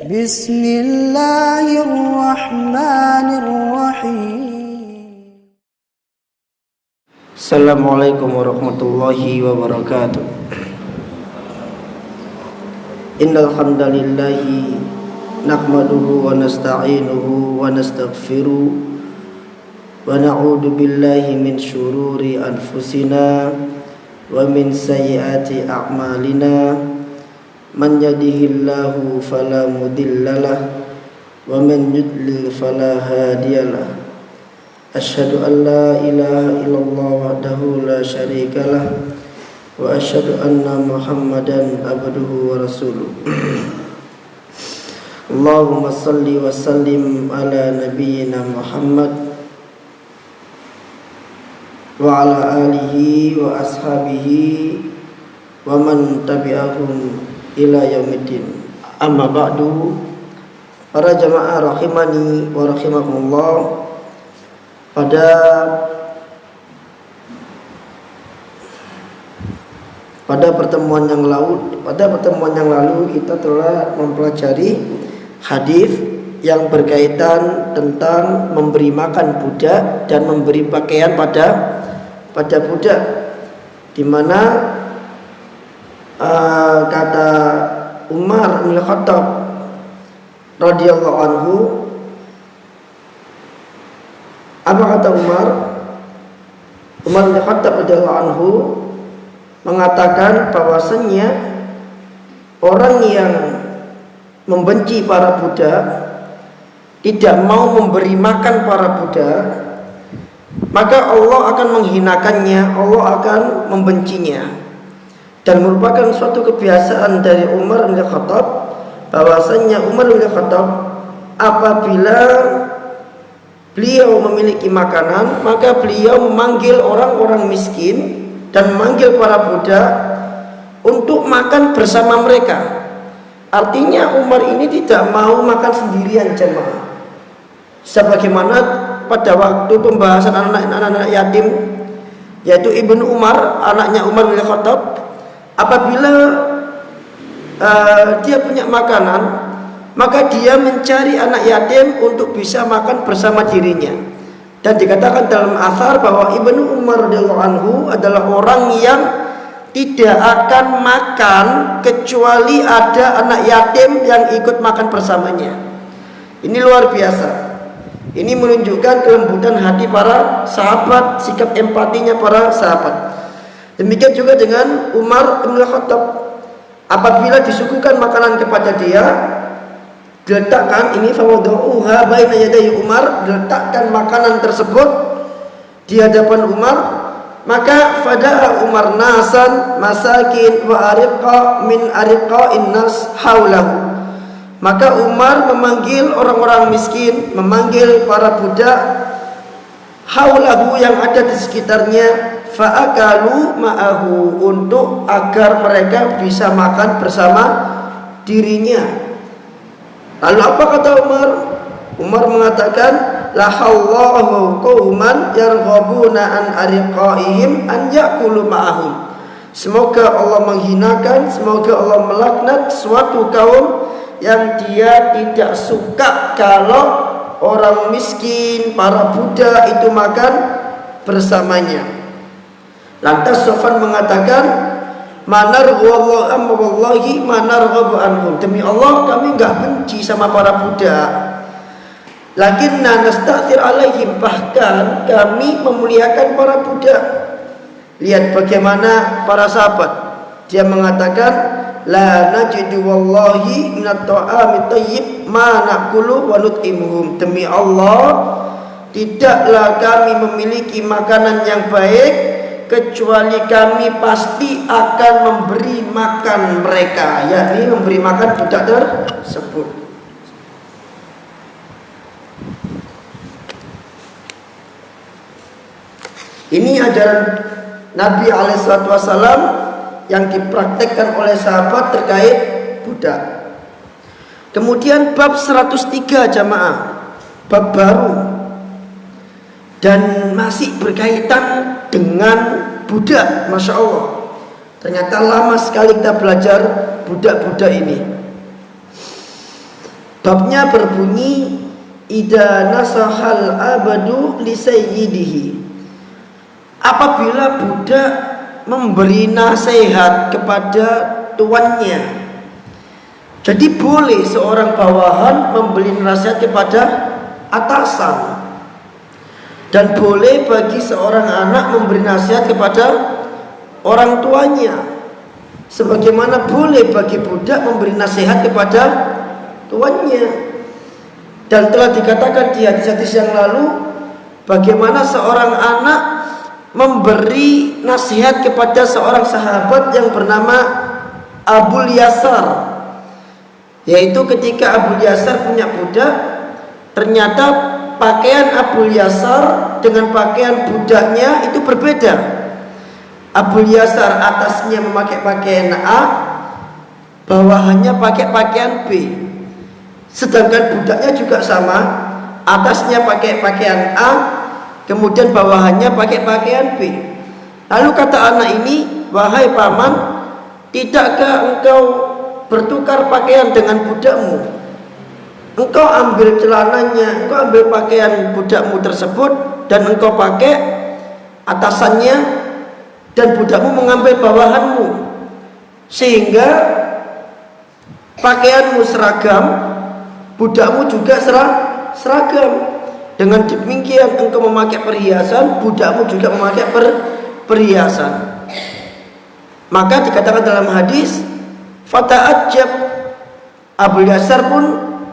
Bismillahirrahmanirrahim. Assalamualaikum warahmatullahi wabarakatuh. Innal hamdalillahi nahmaduhu wa nasta'inuhu wa nastaghfiruh wa na'udzu billahi min syururi anfusina wa min sayyiati a'malina. Man yahdihillahu fala mudhillalah wa man yudlil fala hadiyalah. Asyhadu an la ilaha illallah wahdahu la syarikalah wa asyhadu anna Muhammadan abduhu wa rasuluh. Allahumma salli wa sallim ala nabiyyina Muhammad wa ala alihi wa ashabihi wa man tabi'ahum ila yaumiddin. Amma ba'du. Para jamaah rahimani wa rahimakumullah, pada pertemuan yang lalu kita telah mempelajari hadis yang berkaitan tentang memberi makan budak dan memberi pakaian pada budak, di mana kata Umar bin Khattab radhiyallahu anhu, apa kata Umar bin Khattab radhiyallahu anhu mengatakan bahwasanya orang yang membenci para budak, tidak mau memberi makan para budak, maka Allah akan menghinakannya, Allah akan membencinya. Dan merupakan suatu kebiasaan dari Umar bin Khattab, bahwasanya Umar bin Khattab apabila beliau memiliki makanan, maka beliau memanggil orang-orang miskin dan memanggil para budak untuk makan bersama mereka. Artinya Umar ini tidak mau makan sendirian jemaah. Sebagaimana pada waktu pembahasan anak-anak yatim, yaitu Ibnu Umar, anaknya Umar bin Khattab, apabila dia punya makanan, maka dia mencari anak yatim untuk bisa makan bersama dirinya. Dan dikatakan dalam athar bahwa Ibnu Umar radhiyallahu anhu adalah orang yang tidak akan makan kecuali ada anak yatim yang ikut makan bersamanya. Ini luar biasa. Ini menunjukkan kelembutan hati para sahabat, sikap empatinya para sahabat. Demikian juga dengan Umar bin Khattab, apabila disuguhkan makanan kepada dia, diletakkan ini fawadhuha baina yaday Umar, diletakkan makanan tersebut di hadapan Umar, maka fada'a Umar nasan masakin wa ariqa min ariqa'in nas haulahu. Maka Umar memanggil orang-orang miskin, memanggil para budak haulahu yang ada di sekitarnya, fa'akalu ma'ahu, untuk agar mereka bisa makan bersama dirinya. Lalu apa kata Umar? Umar mengatakan, la hawallahu qauman yarghabuna an ariqaihim an yakulu ma'ahum. Semoga Allah menghinakan, semoga Allah melaknat suatu kaum yang dia tidak suka kalau orang miskin, para budak itu makan bersamanya. Lantas Sofan mengatakan, wallahi manarghabu anhum, demi Allah kami enggak benci sama para budak, lakinna nasta'thir alaihim, bahkan kami memuliakan para budak. Lihat bagaimana para sahabat, dia mengatakan, la najidu wallahi minat ta'ami tayyib ma na'kulu wa nut'imuhum, demi Allah tidaklah kami memiliki makanan yang baik kecuali kami pasti akan memberi makan mereka, yakni memberi makan budak tersebut. Ini ajaran Nabi SAW yang dipraktekkan oleh sahabat terkait budak. Kemudian bab 103 jamaah, bab baru dan masih berkaitan dengan budak, masya Allah. Ternyata lama sekali kita belajar budak-budak ini. Babnya berbunyi idza nasahal abadu li sayyidihi. Apabila budak memberi nasihat kepada tuannya. Jadi boleh seorang bawahan memberi nasihat kepada atasan. Dan boleh bagi seorang anak memberi nasihat kepada orang tuanya, sebagaimana boleh bagi budak memberi nasihat kepada tuannya. Dan telah dikatakan di hadis-hadis yang lalu bagaimana seorang anak memberi nasihat kepada seorang sahabat yang bernama Abul Yasar, yaitu ketika Abul Yasar punya budak, ternyata pakaian Abul Yasar dengan pakaian budaknya itu berbeda. Abul Yasar atasnya memakai pakaian A, bawahannya pakai pakaian B. Sedangkan budaknya juga sama, atasnya pakai pakaian A, kemudian bawahannya pakai pakaian B. Lalu kata anak ini, wahai paman, tidakkah engkau bertukar pakaian dengan budakmu? Engkau ambil celananya, engkau ambil pakaian budakmu tersebut dan engkau pakai atasannya, dan budakmu mengambil bawahanmu, sehingga pakaianmu seragam, budakmu juga seragam. Dengan demikian engkau memakai perhiasan, budakmu juga memakai perhiasan. Maka dikatakan dalam hadis, fata'ajjab, Abul Yasar pun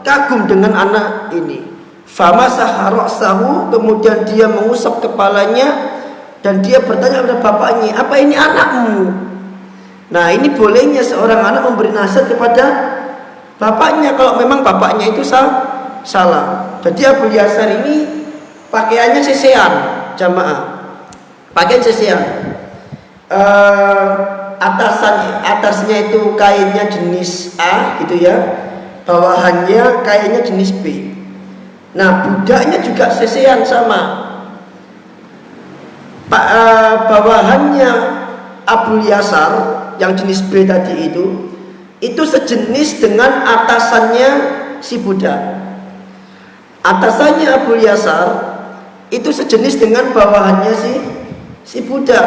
kagum dengan anak ini. Famasaha ra'sahu, kemudian dia mengusap kepalanya dan dia bertanya kepada bapaknya, apa ini anakmu? Nah, ini bolehnya seorang anak memberi nasihat kepada bapaknya kalau memang bapaknya itu salah. Jadi Abul Yasar ini pakaiannya sesean, jamaah. Pakaian sesean. Atasnya itu kainnya jenis A gitu ya. Bawahannya kainnya jenis B. Nah, budaknya juga sesean sama. Bawahannya Abul Yasar yang jenis B tadi itu sejenis dengan atasannya si budak. Atasannya Abul Yasar itu sejenis dengan bawahannya si budak.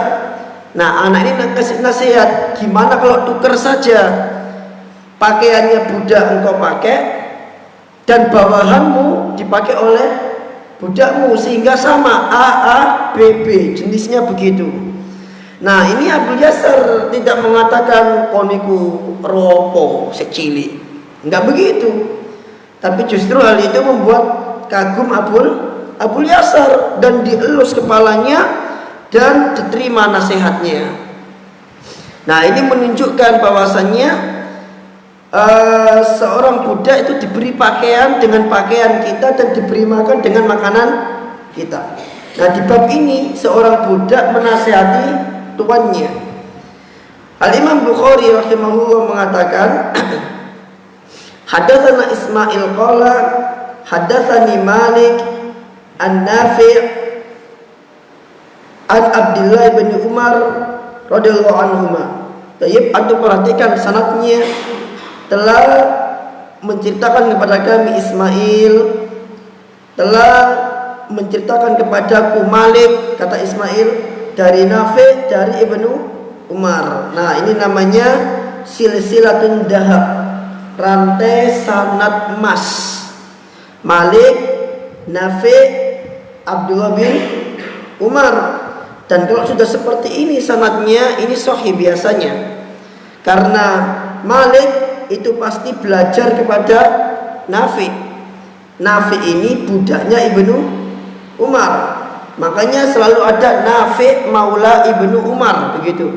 Nah, anak ini kasih nasihat, gimana kalau tuker saja, pakaiannya budak engkau pakai dan bawahanmu dipakai oleh budakmu, sehingga sama A, B, B, jenisnya begitu. Nah, ini Abul Yasar tidak mengatakan koniku ropo secili, enggak begitu. Tapi justru hal itu membuat kagum Abul Yasar dan dielus kepalanya dan diterima nasihatnya. Nah, ini menunjukkan bahwasannya seorang budak itu diberi pakaian dengan pakaian kita dan diberi makan dengan makanan kita. Nah, di bab ini seorang budak menasihati tuannya. Al-Imam Bukhari rahimahullah mengatakan, hadatsana Ismail qala hadatsani Malik an-Nafi' an Abdullah bin Umar radhiyallahu anhuma. Baik, antum perhatikan sanadnya. Telah menceritakan kepada kami Ismail, telah menceritakan kepadaku Malik, kata Ismail, dari Nafi', dari Ibnu Umar. Nah, ini namanya silsilatun dahab, rantai sanad emas. Malik, Nafi', Abdullah bin Umar. Dan kalau sudah seperti ini sanadnya, ini sahih biasanya, karena Malik itu pasti belajar kepada Nafi'. Nafi' ini budaknya Ibnu Umar. Makanya selalu ada Nafi' maula Ibnu Umar, begitu.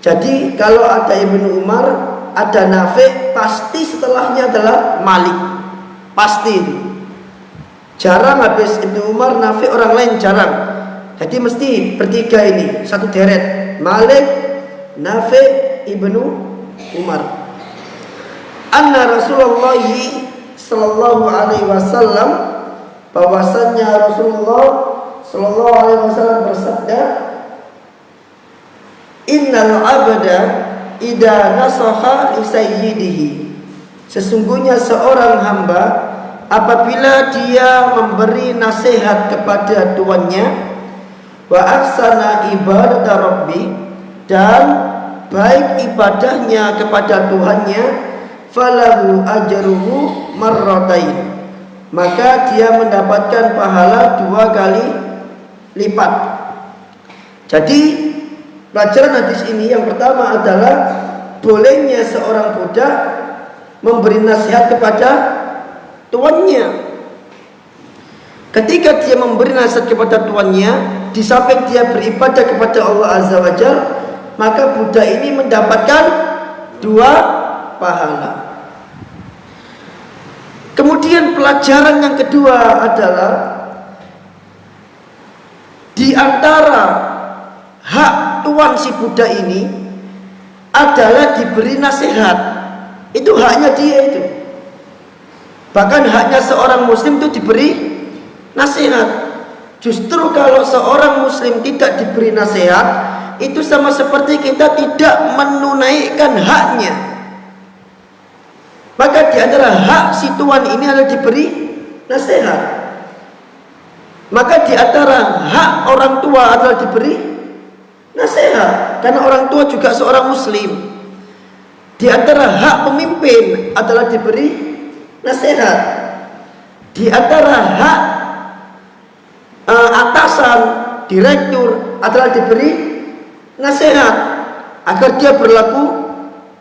Jadi kalau ada Ibnu Umar, ada Nafi', pasti setelahnya adalah Malik. Pasti itu. Jarang habis Ibnu Umar, Nafi', orang lain jarang. Jadi mesti bertiga ini, satu deret. Malik, Nafi', Ibnu Umar. Anna Rasulullah sallallahu alaihi wasallam, bahwasannya Rasulullah sallallahu alaihi wasallam bersabda, Innal abda idza nasaha li sayyidihi. Sesungguhnya seorang hamba apabila dia memberi nasihat kepada tuannya, wa ahsana ibadata rabbi, dan baik ibadahnya kepada Tuhannya, falahu ajruhu marratain, maka dia mendapatkan pahala 2 kali lipat. Jadi pelajaran hadis ini yang pertama adalah bolehnya seorang budak memberi nasihat kepada tuannya. Ketika dia memberi nasihat kepada tuannya, di samping dia beribadah kepada Allah Azza wa Jalla, maka budak ini mendapatkan 2 pahala. Kemudian pelajaran yang kedua adalah di antara hak tuan si budak ini adalah diberi nasihat. Itu haknya dia itu. Bahkan haknya seorang muslim itu diberi nasihat. Justru kalau seorang muslim tidak diberi nasihat, itu sama seperti kita tidak menunaikan haknya. Maka di antara hak si tuan ini adalah diberi nasihat. Maka di antara hak orang tua adalah diberi nasihat, karena orang tua juga seorang muslim. Di antara hak pemimpin adalah diberi nasihat. Di antara hak atasan, direktur adalah diberi nasihat agar dia berlaku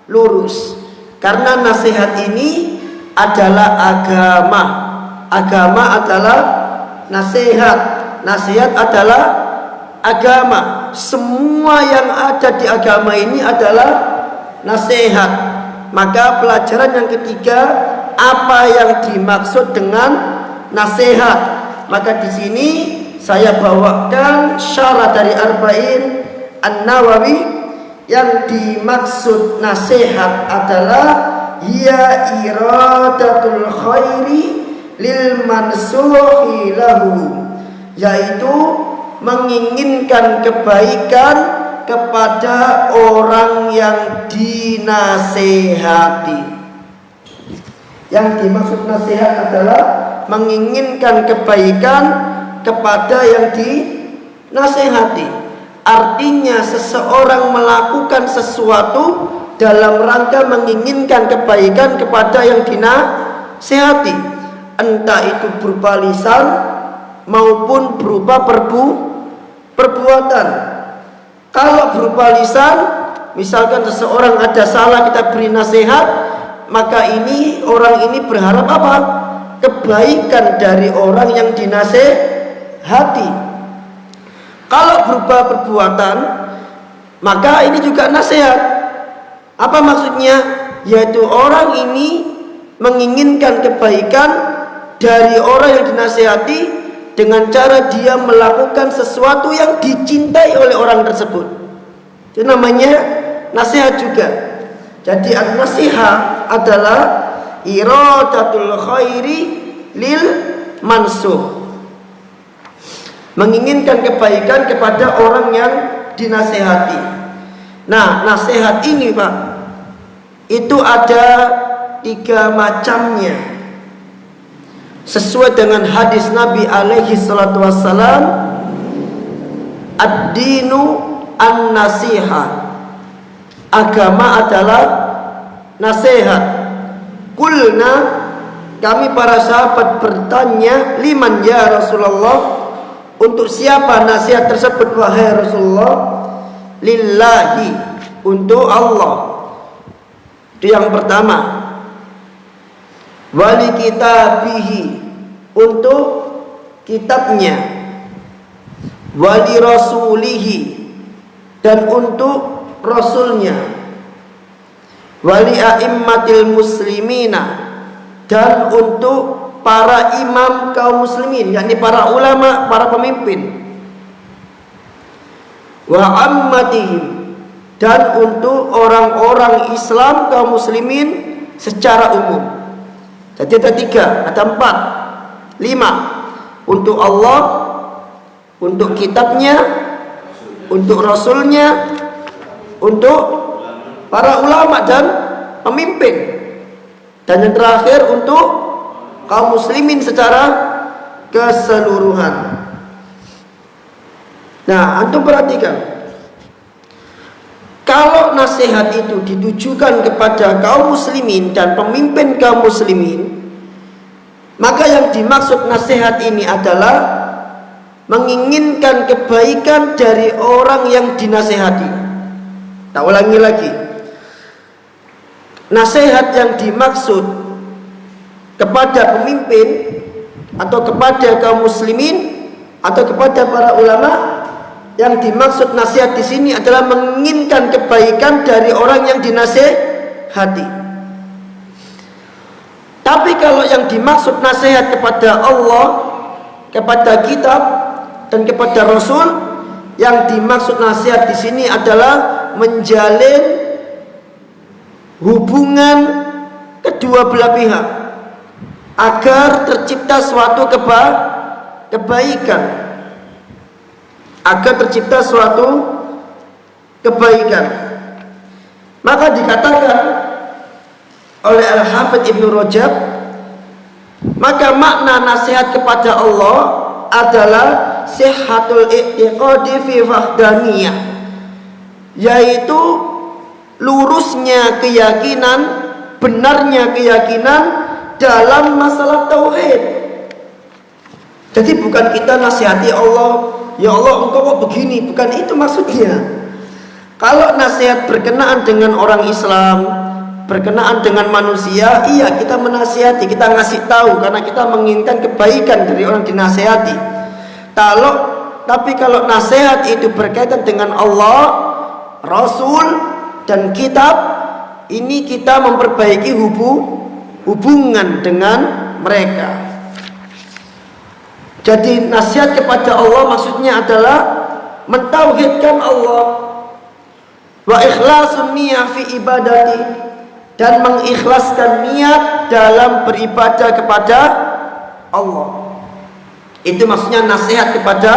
lurus. Karena nasihat ini adalah agama. Agama adalah nasihat. Nasihat adalah agama. Semua yang ada di agama ini adalah nasihat. Maka pelajaran yang ketiga, apa yang dimaksud dengan nasihat? Maka di sini saya bawakan syarah dari Arba'in An-Nawawi. Yang dimaksud nasihat adalah ya iradatul khairi lil mansuhi lahu, yaitu menginginkan kebaikan kepada orang yang dinasehati. Yang dimaksud nasihat adalah menginginkan kebaikan kepada yang dinasehati. Artinya seseorang melakukan sesuatu dalam rangka menginginkan kebaikan kepada yang dinasehati, entah itu berupa lisan maupun berupa perbuatan. Kalau berupa lisan, misalkan seseorang ada salah kita beri nasihat, maka orang ini berharap apa? Kebaikan dari orang yang dinasehati. Kalau berupa perbuatan, maka ini juga nasihat. Apa maksudnya? Yaitu orang ini menginginkan kebaikan dari orang yang dinasihati dengan cara dia melakukan sesuatu yang dicintai oleh orang tersebut. Itu namanya nasihat juga. Jadi an-nasihat adalah iradatul khairi lil mansuh, menginginkan kebaikan kepada orang yang dinasehati. Nah, nasihat ini Pak, itu ada 3 macamnya. Sesuai dengan hadis Nabi alaihi salatu wassalam, ad-dinu an-nasihat, agama adalah nasihat. Kulna, kami para sahabat bertanya, liman ya Rasulullah, untuk siapa nasihat tersebut wahai Rasulullah? Lillahi, untuk Allah. Itu yang pertama. Wali kitabihi, untuk kitabnya. Wali rasulihi, dan untuk rasulnya. Wali a'immatil muslimina, dan untuk para imam kaum muslimin, yakni para ulama, para pemimpin. Wa ammatihim, dan untuk orang-orang Islam kaum muslimin secara umum. Jadi ada 3, ada 4, 5. Untuk Allah, untuk kitabnya, untuk rasulnya, untuk para ulama dan pemimpin, dan yang terakhir untuk kaum muslimin secara keseluruhan. Nah, antum perhatikan, kalau nasihat itu ditujukan kepada kaum muslimin dan pemimpin kaum muslimin, maka yang dimaksud nasihat ini adalah menginginkan kebaikan dari orang yang dinasehati. Tak ulangi lagi, nasihat yang dimaksud kepada pemimpin atau kepada kaum muslimin atau kepada para ulama, yang dimaksud nasihat di sini adalah menginginkan kebaikan dari orang yang dinasehati. Tapi kalau yang dimaksud nasihat kepada Allah, kepada kitab dan kepada Rasul, yang dimaksud nasihat di sini adalah menjalin hubungan kedua belah pihak agar tercipta suatu kebaikan. Agar tercipta suatu kebaikan. Maka dikatakan oleh Al-Hafidz Ibnu Rajab, maka makna nasihat kepada Allah adalah sihhatul i'tiqadi fi wahdaniyah, yaitu lurusnya keyakinan, benarnya keyakinan dalam masalah tauhid. Jadi bukan kita nasihati Allah, ya Allah engkau kok begini, bukan itu maksudnya. Kalau nasihat berkenaan dengan orang Islam, berkenaan dengan manusia, iya kita menasihati, kita ngasih tahu karena kita menginginkan kebaikan dari orang dinasihati. Tapi kalau nasihat itu berkaitan dengan Allah, Rasul dan kitab, ini kita memperbaiki hubungan dengan mereka. Jadi nasihat kepada Allah maksudnya adalah mentauhidkan Allah, wa ikhlasun niyah fi ibadati, dan mengikhlaskan niat dalam beribadah kepada Allah. Itu maksudnya nasihat kepada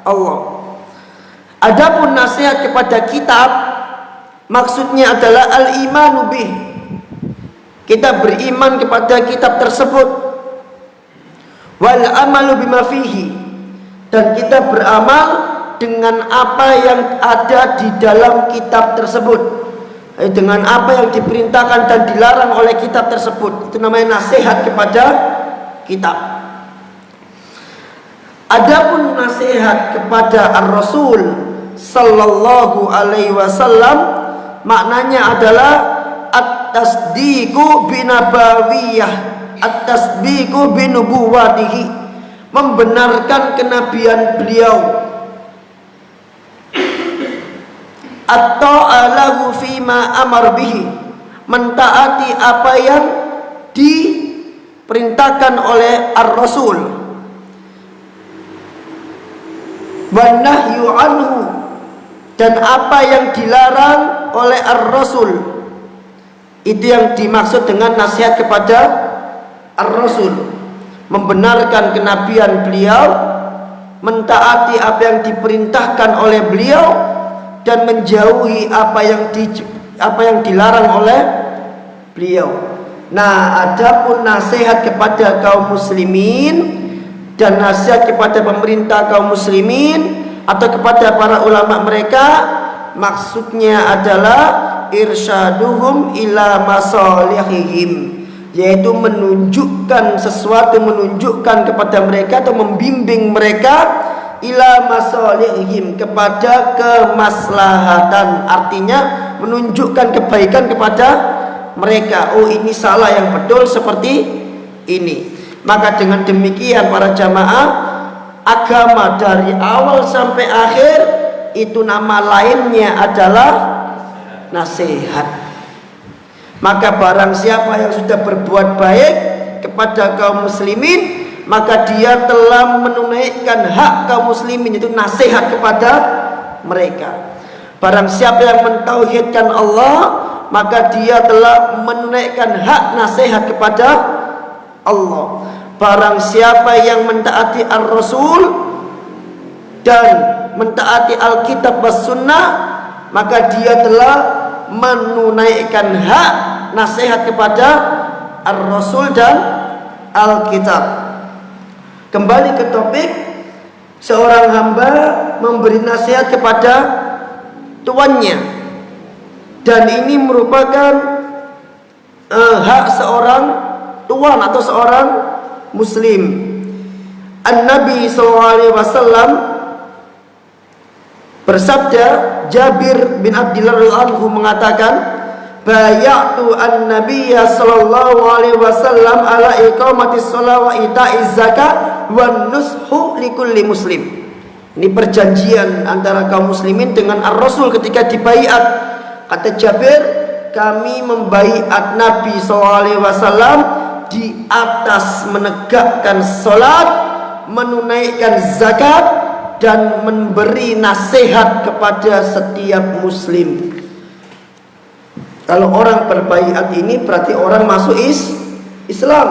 Allah. Adapun nasihat kepada kitab, maksudnya adalah al-imanu bih, kita beriman kepada kitab tersebut, wal amalu bima fihi, dan kita beramal dengan apa yang ada di dalam kitab tersebut, dengan apa yang diperintahkan dan dilarang oleh kitab tersebut. Itu namanya nasihat kepada kitab. Adapun nasihat kepada Ar-Rasul sallallahu alaihi wasallam, maknanya adalah at-tasdiqu binabawiyah, at-tasdiqu binubuwatihi, membenarkan kenabian beliau, at-ta'alahu fima amar bihi, mentaati apa yang diperintahkan oleh Ar-Rasul, wan nahyu anhu, dan apa yang dilarang oleh Ar-Rasul. Itu yang dimaksud dengan nasihat kepada Ar-Rasul, membenarkan kenabian beliau, mentaati apa yang diperintahkan oleh beliau, dan menjauhi apa yang dilarang oleh beliau. Nah, adapun nasihat kepada kaum muslimin dan nasihat kepada pemerintah kaum muslimin atau kepada para ulama mereka, maksudnya adalah irsyaduhum ila masalihihim, yaitu menunjukkan sesuatu, menunjukkan kepada mereka atau membimbing mereka ila masalihihim, kepada kemaslahatan, artinya menunjukkan kebaikan kepada mereka. Oh, ini salah, yang betul seperti ini. Maka dengan demikian para jamaah, agama dari awal sampai akhir itu nama lainnya adalah nasihat. Maka barang siapa yang sudah berbuat baik kepada kaum muslimin, maka dia telah menunaikan hak kaum muslimin, itu nasihat kepada mereka. Barang siapa yang mentauhidkan Allah, maka dia telah menunaikan hak nasihat kepada Allah. Barang siapa yang mentaati Ar-Rasul dan mentaati Alkitab was Sunnah, maka dia telah menunaikan hak nasihat kepada Ar-Rasul dan Alkitab. Kembali ke topik, seorang hamba memberi nasihat kepada tuannya, dan ini merupakan hak seorang tuan atau seorang muslim. An-Nabi SAW bersabda, Jabir bin Abdullah radhiyallahu anhu mengatakan, bayatu an-nabiyya sallallahu alaihi wasallam ala iqamatis shalah wa ita'iz zakat wa nushu likulli muslim. Ini perjanjian antara kaum muslimin dengan Ar-Rasul ketika dibaiat. Kata Jabir, kami membaiat Nabi sallallahu alaihi wasallam di atas menegakkan salat, menunaikan zakat, dan memberi nasihat kepada setiap muslim. Kalau orang berbaiat ini berarti orang masuk Islam.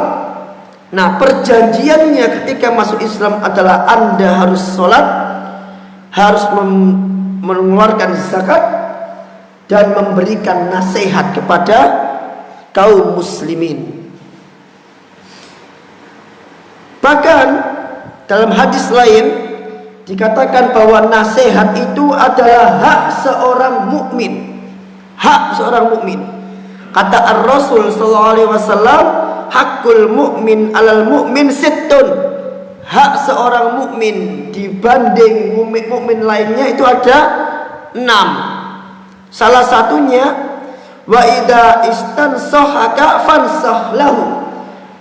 Nah, perjanjiannya ketika masuk Islam adalah Anda harus sholat, harus mengeluarkan zakat, dan memberikan nasihat kepada kaum muslimin. Bahkan dalam hadis lain dikatakan bahwa nasihat itu adalah hak seorang mukmin. Hak seorang mukmin. Kata Ar-Rasul sallallahu alaihi wasallam, hakul mukmin alal mukmin sittun. Hak seorang mukmin dibanding mukmin lainnya itu ada 6. Salah satunya, wa idza istansahaka fansah lahu.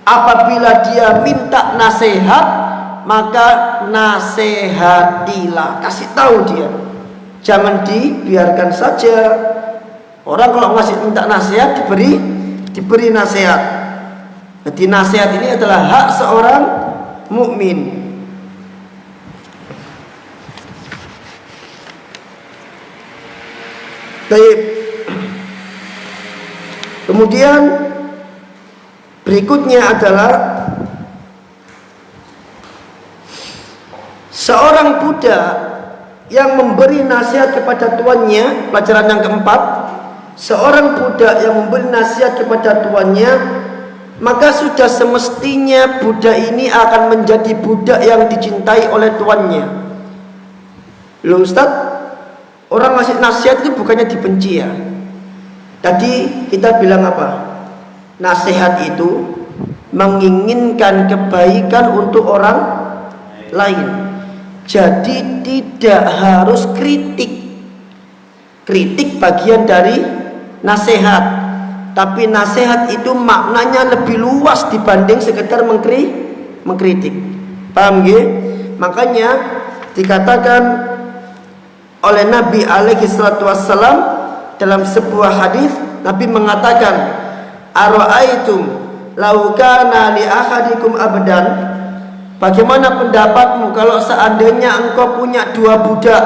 Apabila dia minta nasihat, maka nasihatilah, kasih tahu dia. Jangan dibiarkan saja. Orang kalau minta nasihat diberi nasihat. Jadi nasihat ini adalah hak seorang mukmin. Baik. Kemudian berikutnya adalah seorang budak yang memberi nasihat kepada tuannya. Pelajaran yang keempat, seorang budak yang memberi nasihat kepada tuannya, maka sudah semestinya budak ini akan menjadi budak yang dicintai oleh tuannya. Loh Ustaz, orang ngasih nasihat itu bukannya dibenci ya? Tadi kita bilang apa? Nasihat itu menginginkan kebaikan untuk orang lain. Jadi tidak harus kritik. Kritik bagian dari nasihat, tapi nasihat itu maknanya lebih luas dibanding sekedar mengkritik. Paham ya? Makanya dikatakan oleh Nabi alaihi salatu wassalam dalam sebuah hadis, Nabi mengatakan, ara'aitum law kana li ahadikum abdan, bagaimana pendapatmu kalau seandainya engkau punya 2 budak,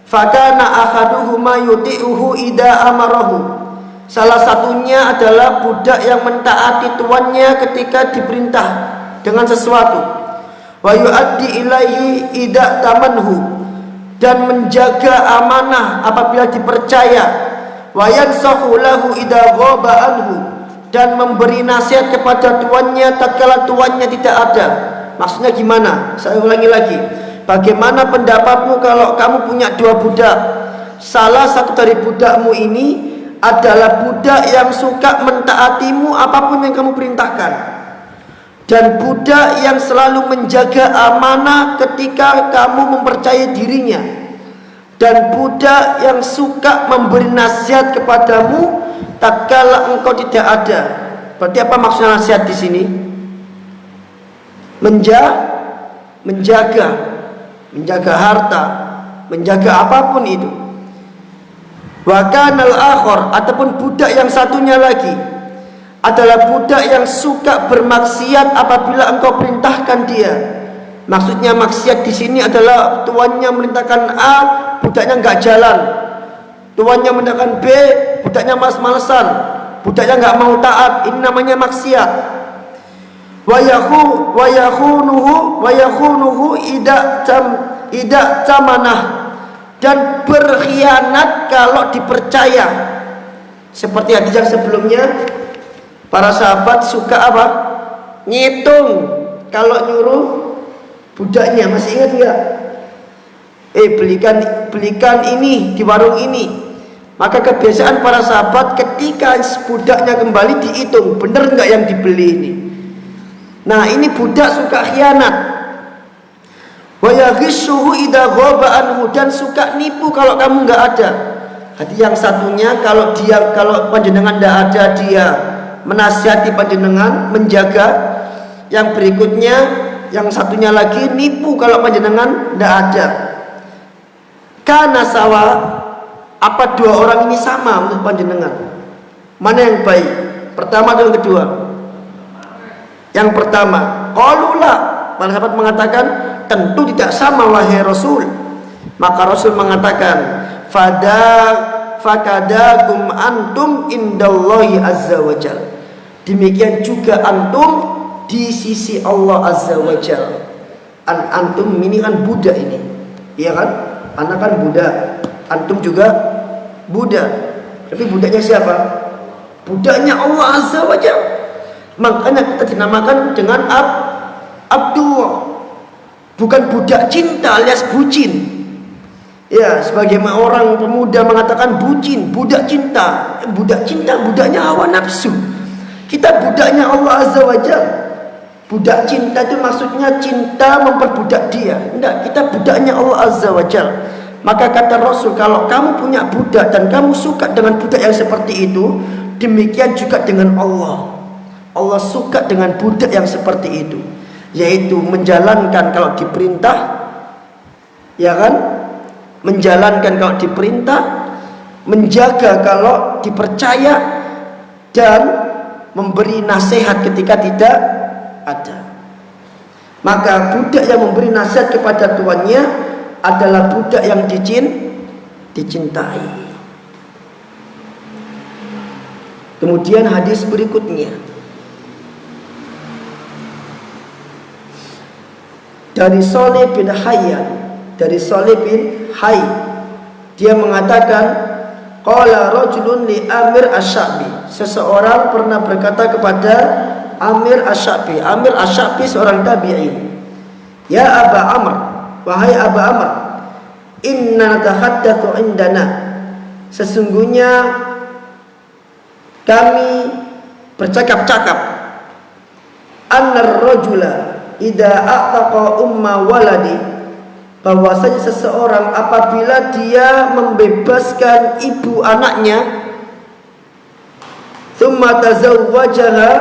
fakana ahaduhuma yuti'uhu ida amarahu, salah satunya adalah budak yang mentaati tuannya ketika diperintah dengan sesuatu, wa yu'addi ilaihi ida tamanhu, dan menjaga amanah apabila dipercaya, wa yansahu lahu ida ghaba anhu, dan memberi nasihat kepada tuannya tatkala tuannya tidak ada. Maksudnya gimana? Saya ulangi lagi. Bagaimana pendapatmu kalau kamu punya 2 budak? Salah satu dari budakmu ini adalah budak yang suka mentaatimu apapun yang kamu perintahkan, dan budak yang selalu menjaga amanah ketika kamu mempercayai dirinya, dan budak yang suka memberi nasihat kepadamu tatkala engkau tidak ada. Berarti apa maksudnya nasihat di sini? Menjaga harta, menjaga apapun itu. Wa kanal akhar, ataupun budak yang satunya lagi adalah budak yang suka bermaksiat apabila engkau perintahkan dia. Maksudnya maksiat di sini adalah tuannya merintahkan A, budaknya enggak jalan. Tuannya merintahkan B, budaknya malas-malesan. Budaknya enggak mau taat. Ini namanya maksiat. Wa yakhunuhu idza tamanah, dan berkhianat budak kalau dipercaya. Seperti hadis yang sebelumnya, para sahabat suka apa? Ngitung kalau nyuruh budaknya. Masih ingat enggak? Belikan ini di warung ini. Maka kebiasaan para sahabat ketika budaknya kembali dihitung, benar enggak yang dibeli ini. Nah, ini budak suka khianat. Wa yaghissuhu idza ghaba anhu, dan suka nipu kalau kamu enggak ada. Hati yang satunya kalau panjenengan enggak ada, dia menasihati panjenengan, menjaga. Yang berikutnya, yang satunya lagi nipu kalau panjenengan enggak ada. Kana sawa, apa dua orang ini sama menurut panjenengan? Mana yang baik? Pertama atau yang kedua? Yang pertama. Qalula, para sahabat mengatakan tentu tidak sama wahai Rasul. Maka Rasul mengatakan fakadakum antum indallahi azza wajal. Demikian juga antum di sisi Allah azza wajal. Antum ini kan budak ini, iya kan? Anak kan budak, antum juga budak. Tapi budaknya siapa? Budaknya Allah azza wajal. Makanya kita dinamakan dengan Abdullah, bukan budak cinta alias bucin. Ya, sebagaimana orang pemuda mengatakan bucin, budak cinta. Budak cinta, budaknya hawa nafsu. Kita budaknya Allah azza wajal. Budak cinta itu maksudnya cinta memperbudak dia. Enggak, kita budaknya Allah azza wajal. Maka kata Rasul, kalau kamu punya budak dan kamu suka dengan budak yang seperti itu, demikian juga dengan Allah. Allah suka dengan budak yang seperti itu, yaitu menjalankan kalau diperintah, ya kan? Menjalankan kalau diperintah, menjaga kalau dipercaya, dan memberi nasihat ketika tidak ada. Maka budak yang memberi nasihat kepada tuannya adalah budak yang dicintai. Kemudian hadis berikutnya dari Salih bin Hayyan, dia mengatakan qala rajulun li Amir Asy-Sya'bi, seseorang pernah berkata kepada Amir Asy-Sya'bi. Amir Asy-Sya'bi seorang tabi'in. Ya Aba Amr, wahai Aba Amr, inna natahaddatsu indana, sesungguhnya kami bercakap-cakap, annar rajula idza a'taqa umma waladi, bahwasanya seseorang apabila dia membebaskan ibu anaknya, tsumma tazawwajaha,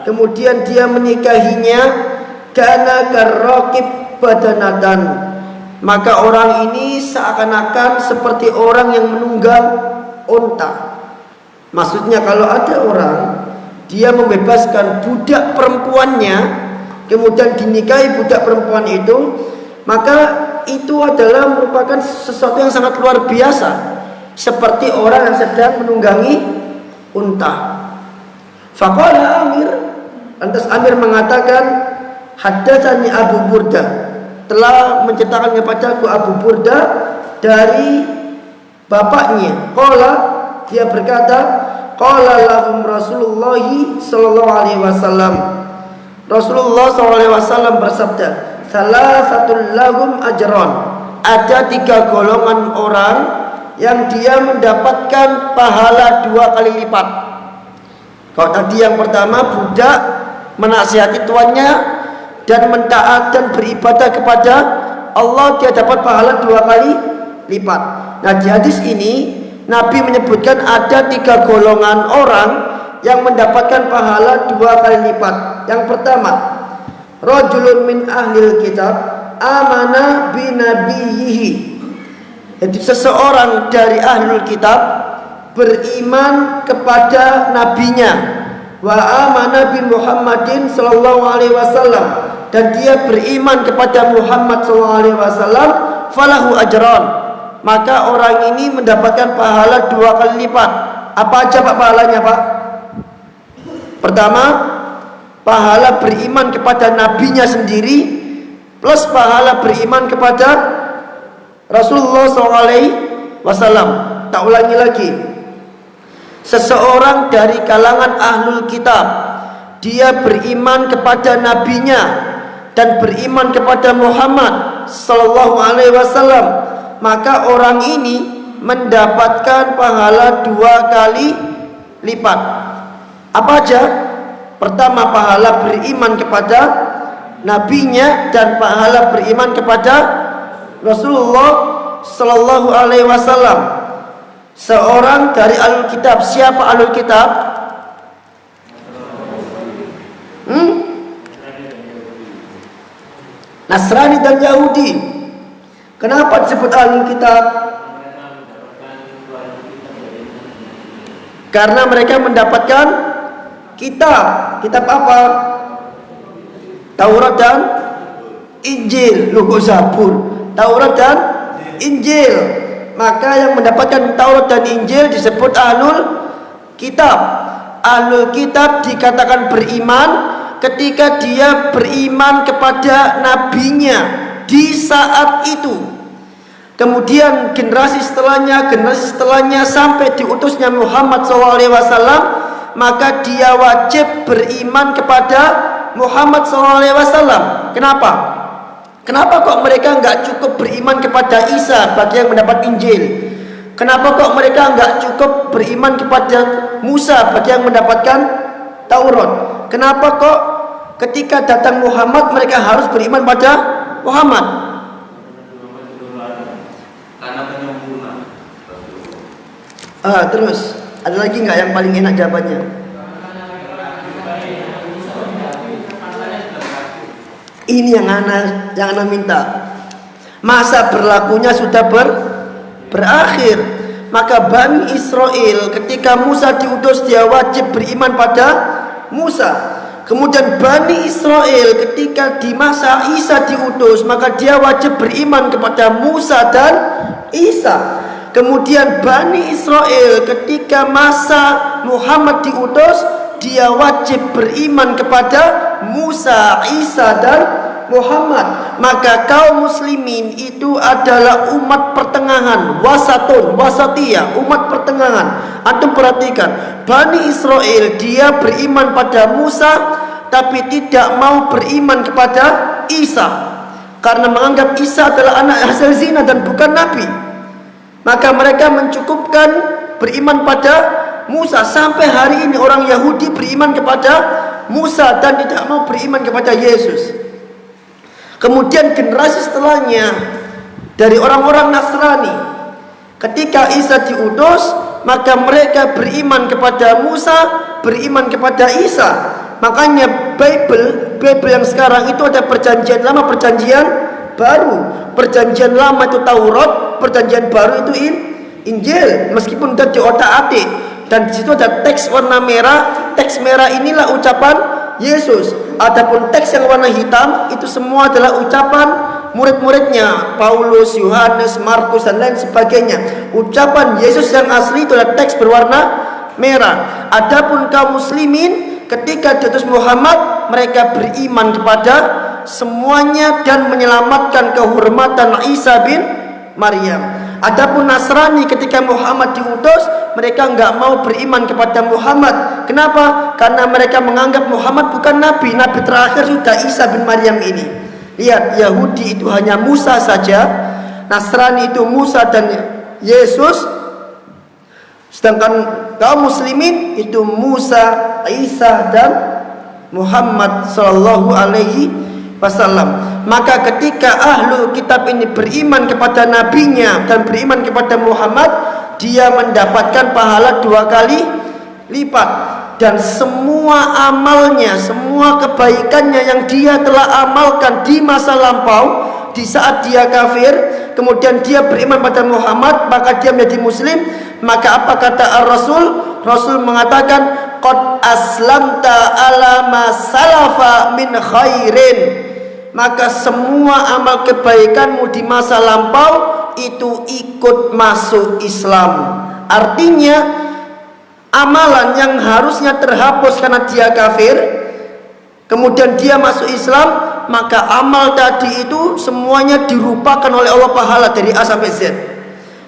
kemudian dia menikahinya, kana karraqib badanatan, maka orang ini seakan-akan seperti orang yang menunggang unta. Maksudnya kalau ada orang dia membebaskan budak perempuannya, kemudian dinikahi budak perempuan itu, maka itu adalah merupakan sesuatu yang sangat luar biasa, seperti orang yang sedang menunggangi unta. Faqala Amir, lantas Amir mengatakan, haddatsani Abu Burda, telah menceritakan kepadaku Abu Burda dari bapaknya. Qala, dia berkata, qala lahum Rasulullah sallallahu alaihi wasallam, Rasulullah sallallahu alaihi wasallam bersabda, salasatul lahum ajran, ada 3 golongan orang yang dia mendapatkan pahala 2 kali lipat. Kalau tadi yang pertama budak menasihati tuannya dan mentaat dan beribadah kepada Allah, dia dapat pahala 2 kali lipat. Nah, di hadis ini Nabi menyebutkan ada 3 golongan orang yang mendapatkan pahala 2 kali lipat. Yang pertama, rajulun min ahlil kitab amana binabiyhi, jadi seseorang dari ahlul kitab beriman kepada nabinya, wa amana bi Muhammadin sallallahu alaihi wasallam, dan dia beriman kepada Muhammad sallallahu alaihi wasallam, falahu ajran, maka orang ini mendapatkan pahala 2 kali lipat. Apa aja Pak pahalanya Pak? Pertama, pahala beriman kepada nabinya sendiri plus pahala beriman kepada Rasulullah SAW Tak ulangi lagi. Seseorang dari kalangan ahlul kitab, dia beriman kepada nabinya dan beriman kepada Muhammad sallallahu alaihi wasallam, maka orang ini mendapatkan pahala 2 kali lipat. Apa aja? Pertama, pahala beriman kepada nabinya dan pahala beriman kepada Rasulullah sallallahu alaihi wasallam. Seorang dari ahlul kitab. Siapa ahlul kitab? Nasrani dan Yahudi. Kenapa disebut ahlul kitab? Karena mereka mendapatkan kitab. Kitab apa? Taurat dan Injil. Logo Zabur. Taurat dan Injil. Maka yang mendapatkan Taurat dan Injil disebut ahlul kitab. Ahlul kitab dikatakan beriman ketika dia beriman kepada nabinya di saat itu. Kemudian generasi setelahnya sampai diutusnya Muhammad SAW, maka dia wajib beriman kepada Muhammad SAW. Kenapa? Kenapa kok mereka enggak cukup beriman kepada Isa bagi yang mendapat Injil? Kenapa kok mereka enggak cukup beriman kepada Musa bagi yang mendapatkan Taurat? Kenapa kok ketika datang Muhammad mereka harus beriman pada Muhammad? Karena penyempurna. Terus ada lagi enggak yang paling enak jawabannya? Ini yang ana minta. Masa berlakunya sudah berakhir. Maka Bani Israel ketika Musa diutus dia wajib beriman pada Musa. Kemudian Bani Israel ketika di masa Isa diutus, maka dia wajib beriman kepada Musa dan Isa. Kemudian Bani Israel ketika masa Muhammad diutus, dia wajib beriman kepada Musa, Isa dan Muhammad. Maka kaum muslimin itu adalah umat pertengahan, wasatiyah, umat pertengahan. Antum perhatikan, Bani Israel dia beriman pada Musa tapi tidak mau beriman kepada Isa karena menganggap Isa adalah anak hasil zina dan bukan nabi. Maka mereka mencukupkan beriman pada Musa. Sampai hari ini orang Yahudi beriman kepada Musa dan tidak mau beriman kepada Yesus. Kemudian generasi setelahnya dari orang-orang Nasrani, ketika Isa diutus, maka mereka beriman kepada Musa, beriman kepada Isa. Makanya Bible yang sekarang itu ada perjanjian lama, perjanjian baru. Perjanjian lama itu Taurat, perjanjian baru itu Injil. Meskipun sudah diotak-atik dan di situ ada teks warna merah. Teks merah inilah ucapan Yesus. Adapun teks yang warna hitam itu semua adalah ucapan murid-muridnya, Paulus, Yohanes, Markus dan lain sebagainya. Ucapan Yesus yang asli itu adalah teks berwarna merah. Adapun kaum muslimin ketika diutus Muhammad, mereka beriman kepada semuanya dan menyelamatkan kehormatan Isa bin Maryam. Adapun Nasrani ketika Muhammad diutus, mereka enggak mau beriman kepada Muhammad. Kenapa? Karena mereka menganggap Muhammad bukan nabi. Nabi terakhir sudah Isa bin Maryam ini. Lihat, Yahudi itu hanya Musa saja, Nasrani itu Musa dan Yesus. Sedangkan kaum muslimin itu Musa, Isa dan Muhammad sallallahu alaihi wasallam. Maka ketika ahlul kitab ini beriman kepada nabinya dan beriman kepada Muhammad, dia mendapatkan pahala 2 kali lipat. Dan semua amalnya, semua kebaikannya yang dia telah amalkan di masa lampau, di saat dia kafir, kemudian dia beriman pada Muhammad, maka dia menjadi muslim. Maka apa kata Ar-Rasul? Rasul mengatakan, qad aslamta ala ma salafa min khairin. Maka semua amal kebaikanmu di masa lampau itu ikut masuk Islam. Artinya amalan yang harusnya terhapus karena dia kafir, kemudian dia masuk Islam, maka amal tadi itu semuanya dirupakan oleh Allah pahala dari A sampai Z.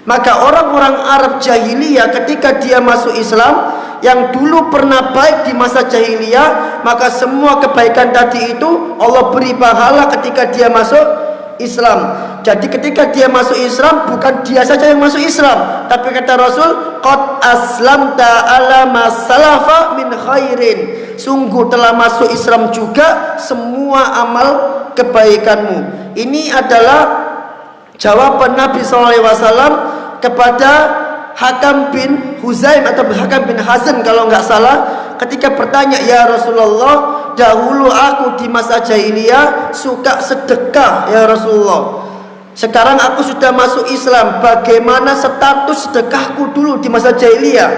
Maka orang-orang Arab jahiliyah ketika dia masuk Islam, yang dulu pernah baik di masa jahiliyah, maka semua kebaikan tadi itu Allah beri pahala ketika dia masuk Islam. Jadi ketika dia masuk Islam, bukan dia saja yang masuk Islam, tapi kata Rasul, qad aslamta ala ma salafa min khairin, sungguh telah masuk Islam juga semua amal kebaikanmu. Ini adalah jawaban Nabi SAW kepada Hakam bin Huzaim atau Hakam bin Hazan kalau nggak salah, ketika bertanya, ya Rasulullah, dahulu aku di masa jahiliyah suka sedekah ya Rasulullah, sekarang aku sudah masuk Islam, bagaimana status sedekahku dulu di masa jahiliyah?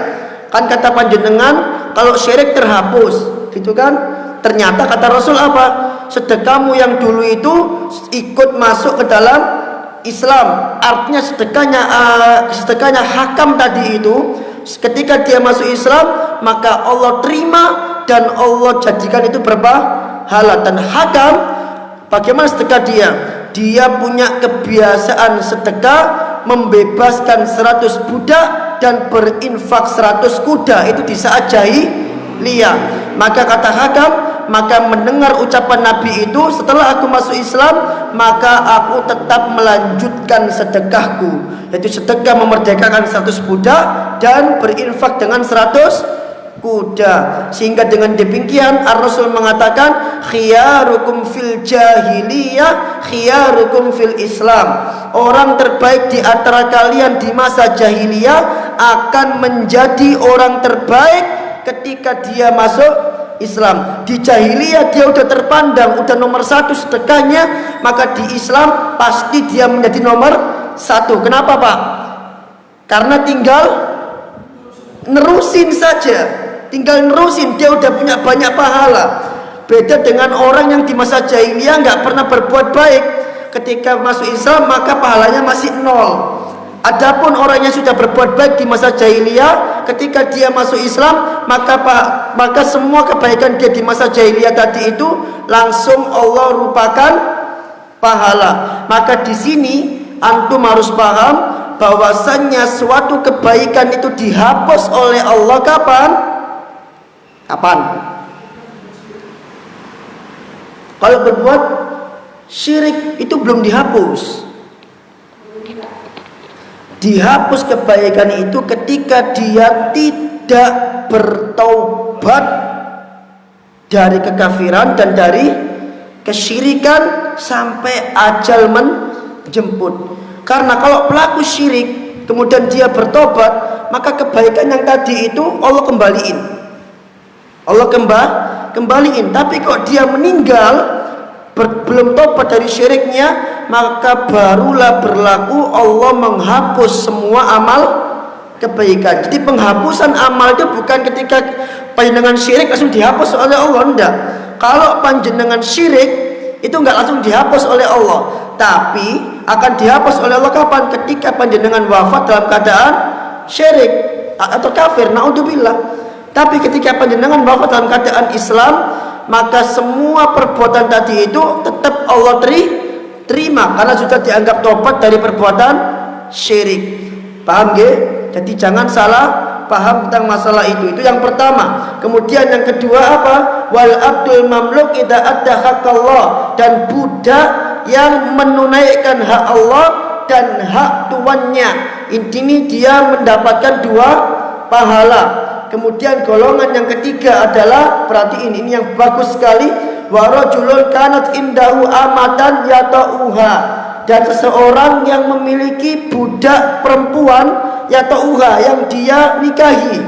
Kan kata panjenengan kalau syirik terhapus gitu kan. Ternyata kata Rasul apa? Sedekahmu yang dulu itu ikut masuk ke dalam Islam. Artinya sedekahnya Hakam tadi itu ketika dia masuk Islam, maka Allah terima dan Allah jadikan itu berpahala. Dan Hakam, bagaimana sedekah dia? Dia punya kebiasaan sedekah, membebaskan 100 budak dan berinfak 100 kuda itu di saat jahiliyah. Maka kata Hakam, maka mendengar ucapan Nabi itu, setelah aku masuk Islam, maka aku tetap melanjutkan sedekahku, yaitu sedekah memerdekakan 100 budak dan berinfak dengan 100 kuda. Sehingga dengan demikian Ar-Rasul mengatakan, khiyarukum fil jahiliyah khiyarukum fil Islam. Orang terbaik di antara kalian di masa jahiliyah akan menjadi orang terbaik ketika dia masuk Islam. Di jahiliyah dia udah terpandang, udah nomor 1 sedekahnya, maka di Islam pasti dia menjadi nomor 1. Kenapa Pak? Karena tinggal nerusin saja, tinggal nerusin, dia udah punya banyak pahala. Beda dengan orang yang di masa jahiliyah nggak pernah berbuat baik, ketika masuk Islam maka pahalanya masih 0. Adapun orang yang sudah berbuat baik di masa jahiliyah, ketika dia masuk Islam, maka semua kebaikan dia di masa jahiliyah tadi itu langsung Allah rupakan pahala. Maka di sini antum harus paham bahwasannya suatu kebaikan itu dihapus oleh Allah kapan? Kalau berbuat syirik itu belum dihapus. Dihapus kebaikan itu ketika dia tidak bertaubat dari kekafiran dan dari kesyirikan sampai ajal menjemput. Karena kalau pelaku syirik kemudian dia bertobat, maka kebaikan yang tadi itu Allah kembaliin. Allah kembaliin. Tapi kalau dia meninggal belum tobat dari syiriknya, maka barulah berlaku Allah menghapus semua amal kebaikan. Jadi penghapusan amal itu bukan ketika panjenengan syirik langsung dihapus oleh Allah, enggak. Kalau panjenengan syirik itu enggak langsung dihapus oleh Allah, tapi akan dihapus oleh Allah kapan? Ketika panjenengan wafat dalam keadaan syirik atau kafir, naudzubillah. Tapi ketika panjenengan wafat dalam keadaan Islam, maka semua perbuatan tadi itu tetap Allah terima karena sudah dianggap tobat dari perbuatan syirik. Paham nggih? Jadi jangan salah paham tentang masalah itu. Itu yang pertama. Kemudian yang kedua apa? Wal abdul mamluk idza adda haqqallah, dan budak yang menunaikan hak Allah dan hak tuannya. Intinya dia mendapatkan 2 pahala. Kemudian golongan yang ketiga adalah, perhatiin ini yang bagus sekali, wa rajulun kanat indahu amatan yata'uha, dan seseorang yang memiliki budak perempuan yata'uha yang dia nikahi,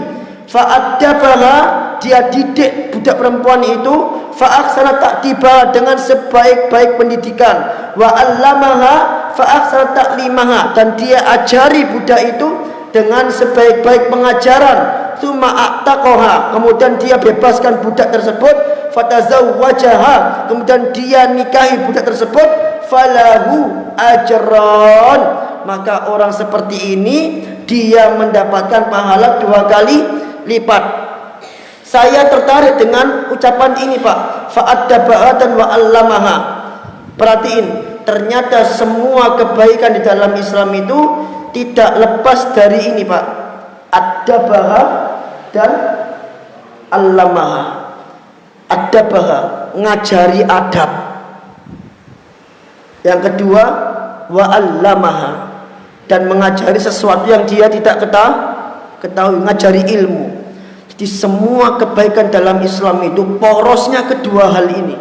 fa'addabaha, dia didik budak perempuan itu, fa'aksara ta'diba, dengan sebaik-baik pendidikan, wa allamaha fa'aksara ta'limaha, dan dia ajari budak itu dengan sebaik-baik pengajaran. Tsumma a'taqaha, kemudian dia bebaskan budak tersebut, fatazawwajaha, kemudian dia nikahi budak tersebut, falahu ajran, maka orang seperti ini dia mendapatkan pahala 2 kali lipat. Saya tertarik dengan ucapan ini Pak, fa'addabaha dan wa'allamaha. Perhatiin, ternyata semua kebaikan di dalam Islam itu tidak lepas dari ini Pak, addabaha dan allamaha. Addabaha, ngajari adab. Yang kedua, wa allamaha, dan mengajari sesuatu yang dia tidak ketahui, ngajari ilmu. Jadi semua kebaikan dalam Islam itu porosnya kedua hal ini.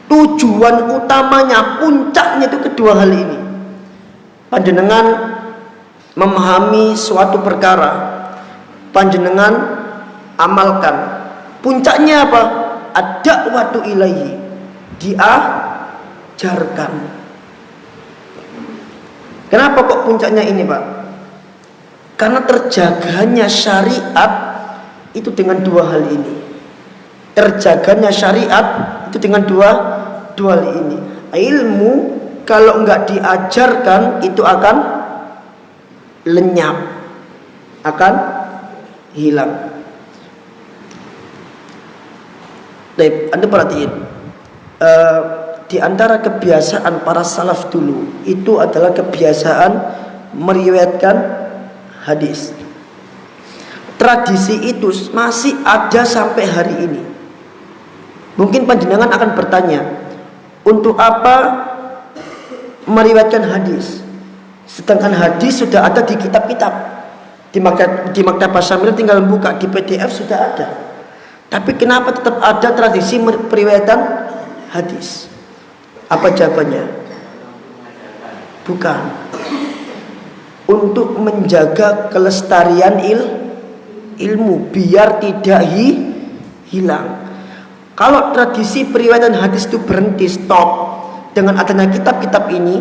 Tujuan utamanya, puncaknya itu kedua hal ini. Panjenengan memahami suatu perkara, panjenengan amalkan. Puncaknya apa? Ad-da'watu ilaihi, diajarkan. Kenapa kok puncaknya ini Pak? Karena terjaganya syariat itu dengan dua hal ini. Terjaganya syariat itu dengan dua hal ini. Ilmu kalau enggak diajarkan itu akan lenyap, akan hilang. Baik, Anda perhatiin, di antara kebiasaan para salaf dulu itu adalah kebiasaan meriwayatkan hadis. Tradisi itu masih ada sampai hari ini. Mungkin panjenengan akan bertanya, untuk apa meriwayatkan hadis? Sedangkan hadis sudah ada di kitab-kitab. Di Maktabah Syamil tinggal buka, di PDF sudah ada. Tapi kenapa tetap ada tradisi periwayatan hadis? Apa jawabannya? Bukan. Untuk menjaga kelestarian ilmu biar tidak hilang. Kalau tradisi periwayatan hadis itu berhenti, stop dengan adanya kitab-kitab ini,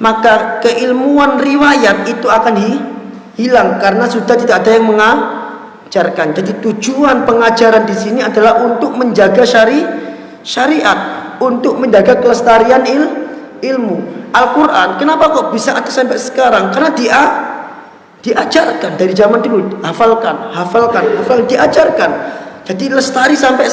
maka keilmuan riwayat itu akan hilang karena sudah tidak ada yang mengajarkan. Jadi tujuan pengajaran di sini adalah untuk menjaga syariat, untuk menjaga kelestarian ilmu. Al-Quran kenapa kok bisa ada sampai sekarang? Karena diajarkan dari zaman dulu, hafalkan, diajarkan. Jadi lestari sampai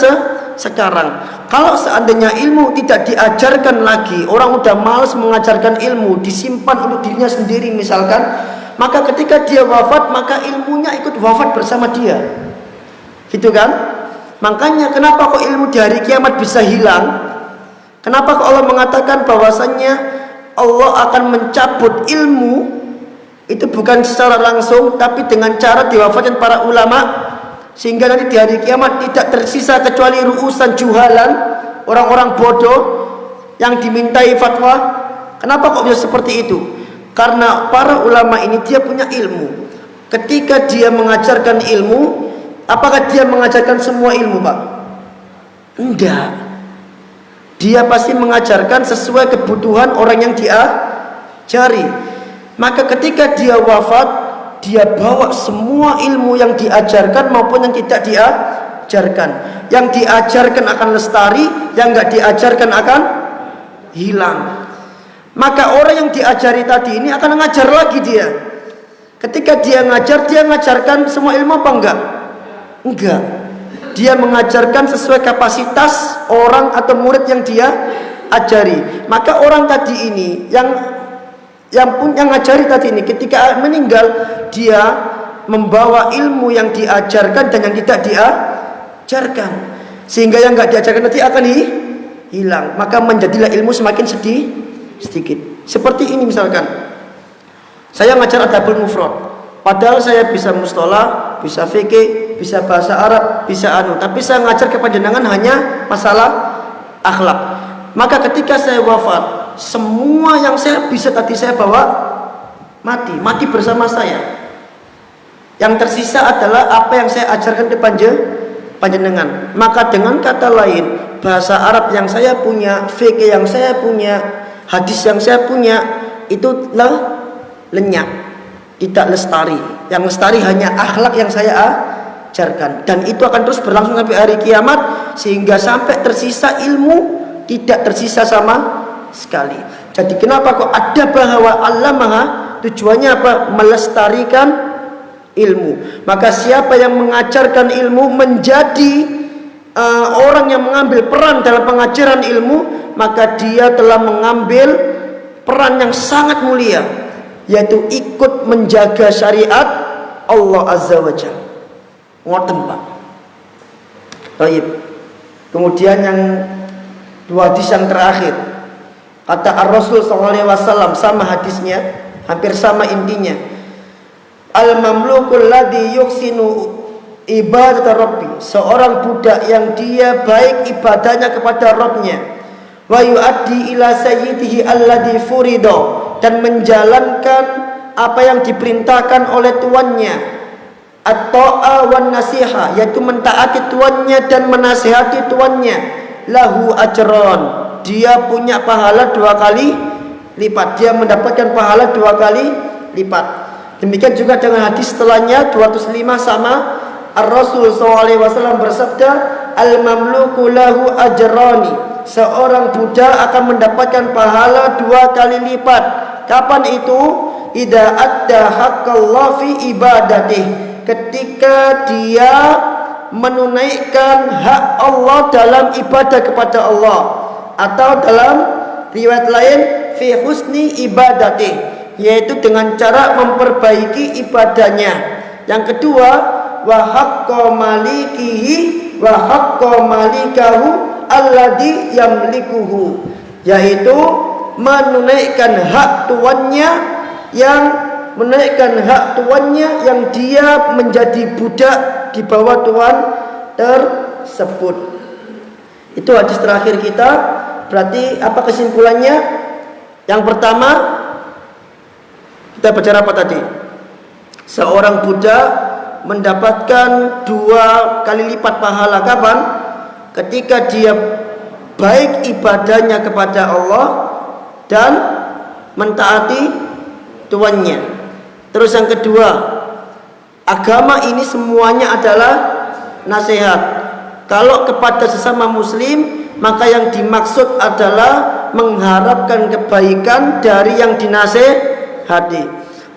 sekarang. Kalau seandainya ilmu tidak diajarkan lagi, orang udah malas mengajarkan ilmu, disimpan untuk dirinya sendiri misalkan, maka ketika dia wafat, maka ilmunya ikut wafat bersama dia. Gitu kan? Makanya kenapa kok ilmu di hari kiamat bisa hilang? Kenapa kok Allah mengatakan bahwasannya Allah akan mencabut ilmu itu bukan secara langsung, tapi dengan cara diwafatkan para ulama, sehingga nanti di hari kiamat tidak tersisa kecuali ru'usan juhalan, orang-orang bodoh yang dimintai fatwa. Kenapa kok bisa seperti itu? Karena para ulama ini dia punya ilmu. Ketika dia mengajarkan ilmu, apakah dia mengajarkan semua ilmu Pak? Enggak. Dia pasti mengajarkan sesuai kebutuhan orang yang diajari. Maka ketika dia wafat, dia bawa semua ilmu yang diajarkan maupun yang tidak diajarkan. Yang diajarkan akan lestari, yang enggak diajarkan akan hilang. Maka orang yang diajari tadi ini akan mengajar lagi dia. Ketika dia ngajar, dia mengajarkan semua ilmu apa enggak? Enggak. Dia mengajarkan sesuai kapasitas orang atau murid yang dia ajari. Maka orang tadi ini yang ngajari tadi ini ketika meninggal, dia membawa ilmu yang diajarkan dan yang tidak diajarkan, sehingga yang enggak diajarkan nanti akan hilang. Maka menjadilah ilmu semakin sedikit. Seperti ini misalkan, saya ngajar adabul mufrad, padahal saya bisa mustolah, bisa fikih, bisa bahasa Arab, bisa tapi saya ngajar kepada panjenengan hanya masalah akhlak. Maka ketika saya wafat, semua yang saya bisa tadi saya bawa mati bersama saya. Yang tersisa adalah apa yang saya ajarkan ke panjenengan. Maka dengan kata lain, bahasa Arab yang saya punya, fikih yang saya punya, hadis yang saya punya, itu lenyap, tidak lestari. Yang lestari hanya akhlak yang saya ajarkan, dan itu akan terus berlangsung sampai hari kiamat, sehingga sampai tersisa ilmu tidak tersisa sama sekali. Jadi kenapa kok ada bahwa allamaha? Tujuannya apa? Melestarikan ilmu. Maka siapa yang mengajarkan ilmu menjadi orang yang mengambil peran dalam pengajaran ilmu, maka dia telah mengambil peran yang sangat mulia. yaitu ikut menjaga syariat Allah Azza wa Jalla. Ngoten Pak. Baik. Kemudian yang dua hadis yang terakhir, kata Ar-Rasul SAW, sama hadisnya, hampir sama intinya. Al-mamlukul ladzi yuhsinu ibadat Rabbi, seorang budak yang dia baik ibadahnya kepada Rabbnya, wa yuaddi ila sayyidihi alladzi furido, dan menjalankan apa yang diperintahkan oleh tuannya, at-ta'a wan nasiha, yaitu mentaati tuannya dan menasihati tuannya, lahu ajron, dia punya pahala 2 kali lipat, dia mendapatkan pahala 2 kali lipat. Demikian juga dengan hadis setelahnya 205 sama, Ar-Rasul SAW bersabda, al-mamluku lahu ajrani, seorang budak akan mendapatkan pahala 2 kali lipat. Kapan itu? Idza adda haqqallah fi ibadatih, ketika dia menunaikan hak Allah dalam ibadah kepada Allah, atau dalam riwayat lain fi husni ibadatih, yaitu dengan cara memperbaiki ibadahnya. Yang kedua, wa haqqo malikihi wa haqqo malikahu alladhi yamlikuhu, yaitu menunaikan hak tuannya, yang dia menjadi budak di bawah tuan tersebut. Itu hadis terakhir kita. Berarti apa kesimpulannya? Yang pertama, kita bicara apa tadi? Seorang budak mendapatkan 2 kali lipat pahala. Kapan? Ketika dia baik ibadahnya kepada Allah dan mentaati tuannya. Terus yang kedua, agama ini semuanya adalah nasihat. Kalau kepada sesama muslim, maka yang dimaksud adalah mengharapkan kebaikan dari yang dinasehati.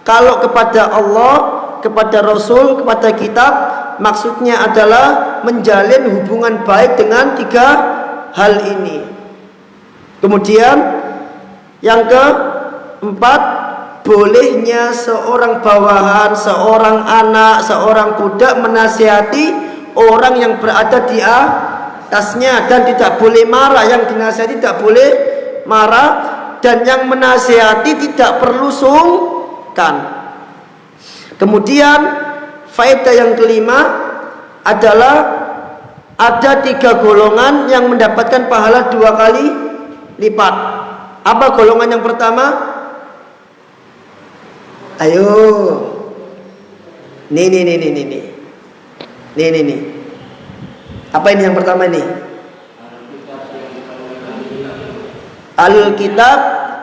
Kalau kepada Allah, kepada Rasul, kepada kitab, maksudnya adalah menjalin hubungan baik dengan 3 hal ini. Kemudian yang keempat, bolehnya seorang bawahan, seorang anak, seorang budak menasihati orang yang berada di atasnya, dan tidak boleh marah. Yang dinasihati tidak boleh marah, dan yang menasihati tidak perlu sungkan. Kemudian faedah yang kelima adalah ada 3 golongan yang mendapatkan pahala 2 kali lipat. Apa golongan yang pertama? Ayo, nih. Apa ini yang pertama ini? Alkitab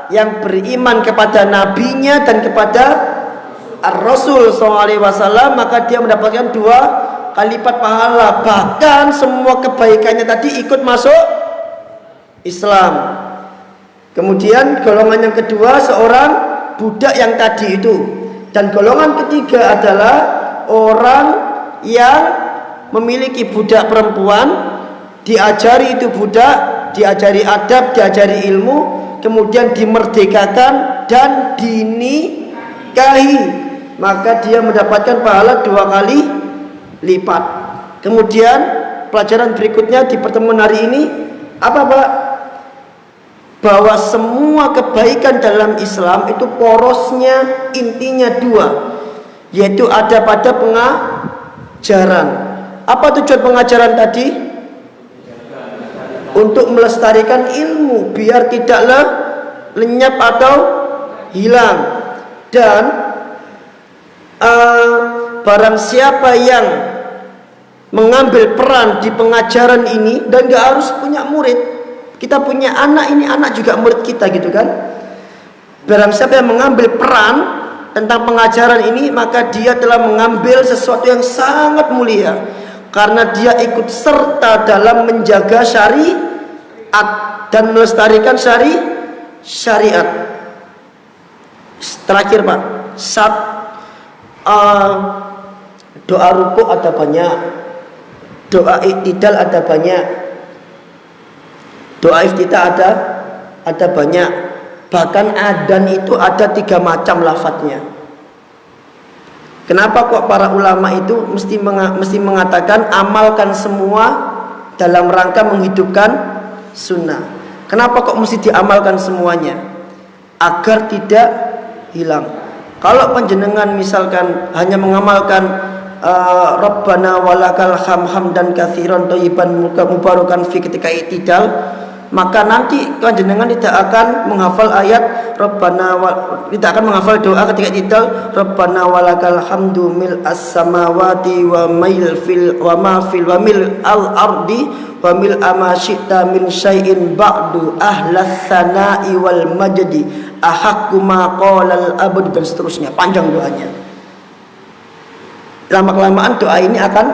yang beriman kepada nabinya dan kepada Ar-Rasul SAW, maka dia mendapatkan 2 kali lipat pahala. Bahkan semua kebaikannya tadi ikut masuk Islam. Kemudian golongan yang kedua, seorang budak yang tadi itu. Dan golongan ketiga adalah orang yang memiliki budak perempuan, diajari itu budak, diajari adab, diajari ilmu, kemudian dimerdekakan dan dinikahi, maka dia mendapatkan pahala 2 kali lipat. Kemudian pelajaran berikutnya di pertemuan hari ini apa Pak? Bahwa semua kebaikan dalam Islam itu porosnya intinya 2, yaitu ada pada pengajaran. Apa tujuan pengajaran tadi? Untuk melestarikan ilmu biar tidak lenyap atau hilang. Dan barang siapa yang mengambil peran di pengajaran ini, dan gak harus punya murid, kita punya anak, ini anak juga murid kita gitu kan. Barang siapa yang mengambil peran tentang pengajaran ini, maka dia telah mengambil sesuatu yang sangat mulia, karena dia ikut serta dalam menjaga syariat dan melestarikan syariat. Terakhir Pak, doa ruku ada banyak, doa iktidal ada banyak, doa iftitah ada banyak. Bahkan adzan itu ada 3 macam lafadznya. Kenapa kok para ulama itu mesti mengatakan amalkan semua dalam rangka menghidupkan sunnah? Kenapa kok mesti diamalkan semuanya? Agar tidak hilang. Kalau panjenengan misalkan hanya mengamalkan Rabbana walakal hamdan katsiran thayyiban mubarakan fi ketika i'tidal, maka nanti panjenengan tidak akan menghafal ayat tidak akan menghafal doa ketika i'tidal, Rabbana walakal hamdu mil as-samawati wa ma fil al-ardi wa mil ma syi'ta min syai'in ba'du ahlas sana'i wal majdi ahaqqu ma qalal abd, dan seterusnya. Panjang doanya. Lama-kelamaan doa ini akan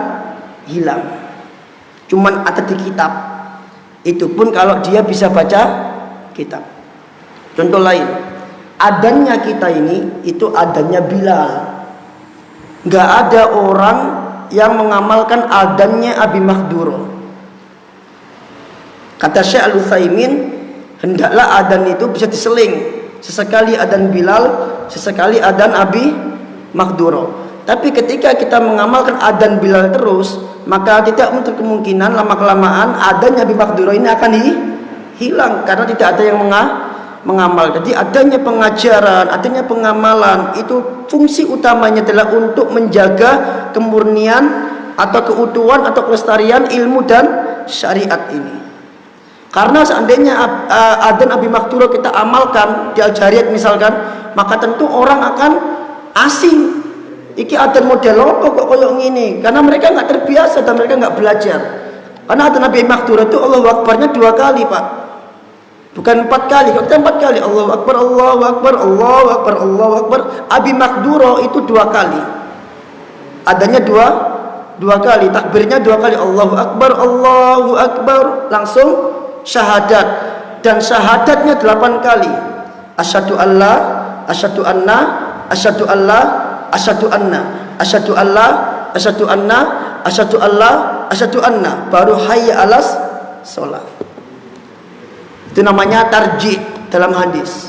hilang. Cuman ada di kitab. Itu pun kalau dia bisa baca kitab. Contoh lain, adanya kita ini itu adanya Bilal. Nggak ada orang yang mengamalkan adanya Abi Makhduro. Kata Syekh Al-Utsaimin, hendaklah adan itu bisa diseling. Sesekali adan Bilal, sesekali adan Abi Makhduro. Tapi ketika kita mengamalkan adzan Bilal terus, maka tidak menutup kemungkinan lama-kelamaan adzannya Abi Makhduro ini akan hilang karena tidak ada yang mengamal. Jadi adanya pengajaran, adanya pengamalan itu fungsi utamanya adalah untuk menjaga kemurnian atau keutuhan atau kelestarian ilmu dan syariat ini. Karena seandainya adzan Abi Makhduro kita amalkan di Al-Jariyat misalkan, maka tentu orang akan asing. Iki adzan model apa kok koyok ngini? Karena mereka nggak terbiasa dan mereka nggak belajar. Karena adzan Abi Makhduro itu Allahu Akbarnya 2 kali, Pak. Bukan 4 kali. Kalau kita 4 kali, Allahu Akbar, Allahu Akbar, Allahu Akbar, Allahu Akbar. Abi Makhduro itu 2 kali. Adanya 2 kali. Takbirnya 2 kali. Allahu Akbar, Allahu Akbar. Langsung syahadat. Dan syahadatnya 8 kali. Asyhadu alla, asyhadu anna, asyhadu alla, asyhadu anna, asyhadu alla, asyhadu anna, asyhadu alla, asyhadu anna, baru hayya alas sholat. Itu namanya tarjih dalam hadis.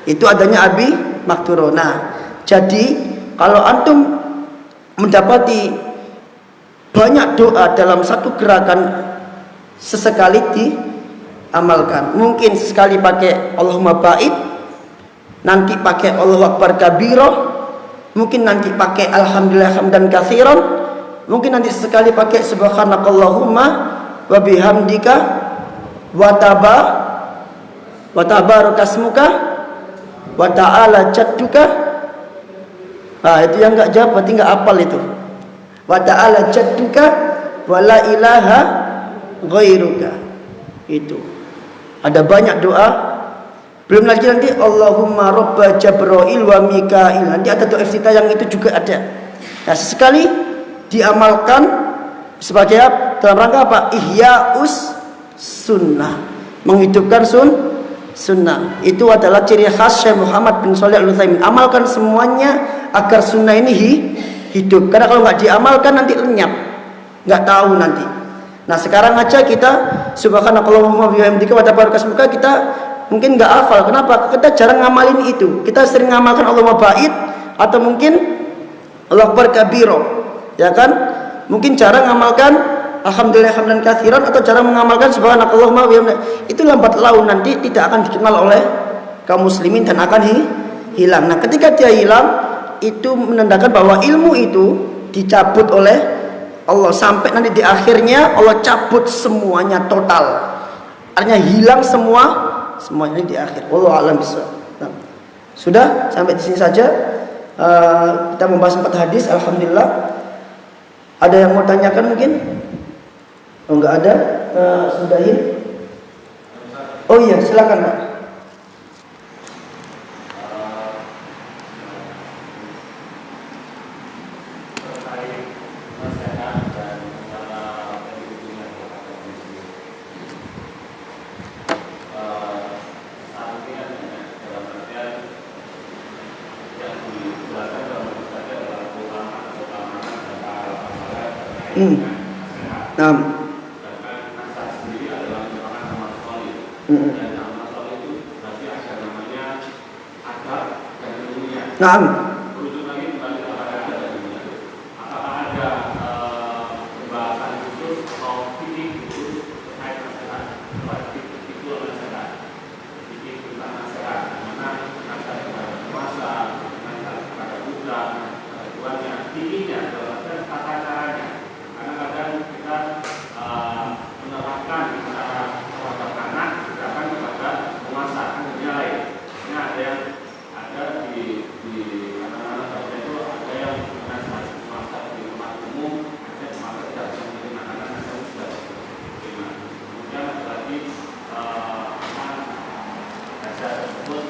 Itu adanya Abi Makhduro. Nah, jadi kalau antum mendapati banyak doa dalam satu gerakan, sesekali diamalkan. Mungkin sekali pakai Allahumma ba'id, nanti pakai Allahu Akbar kabiro, mungkin nanti pakai alhamdulillah hamdan katsiran, mungkin nanti sekali pakai subhanakallahumma wa bihamdika wa tabarakasmuka wa ta'ala jadduka. Nah, itu yang enggak jawab berarti enggak hafal itu. Wa ta'ala jadduka wa la ilaha ghairuka. Itu. Ada banyak doa. Belum lagi nanti Allahumma robba Jabrail wa Mikail. Nanti ada doa iftitah yang itu juga ada. Nah, sesekali diamalkan sebagai dalam rangka apa? Ihya'us sunnah, menghidupkan sunnah. Itu adalah ciri khas Syekh Muhammad bin Shalih Al-Utsaimin. Amalkan semuanya agar sunnah ini hidup. Karena kalau nggak diamalkan nanti lenyap, nggak tahu nanti. Nah, sekarang aja kita subhanakallahumma wa bihamdika wa tabarakasmuka kita mungkin nggak hafal. Kenapa? Kita jarang ngamalin itu. Kita sering ngamalkan Allahumma ba'id atau mungkin Allahu Akbar kabiro, ya kan? Mungkin jarang ngamalkan alhamdulillah hamdan katsiran atau jarang mengamalkan subhanakallahumma wa bihamdika. Itu lambat laun nanti tidak akan dikenal oleh kaum muslimin dan akan hilang. Nah, ketika dia hilang, itu menandakan bahwa ilmu itu dicabut oleh Allah sampai nanti di akhirnya Allah cabut semuanya total. Artinya hilang semuanya di akhir. Wallahu a'lam bishawab. Nah, sudah sampai di sini saja. Kita membahas 4 hadis. Alhamdulillah. Ada yang mau tanyakan mungkin? Oh, enggak ada. Sudahin. Oh iya, silakan Pak. Naam. Berujuk lagi kembali kepada Anda tadi. Apakah ada pembahasan khusus atau titik khusus terkait nasihat? Titik itu nasihat. Titik tentang nasihat. Mana nasihat kepada penguasa, nasihat kepada budak, kepada tuannya. Titiknya dalam tata caranya. Karena kadang kita menerapkan cara terhadap anak, sedangkan kepada penguasa kan dunia lain. Ini ada yang ada di anak-anak baca itu ada yang menasihat penguasa di tempat umum, ada penguasa tidak bisa menjadi anak-anak yang sudah terima. Kemudian ada lagi nasihat tersebut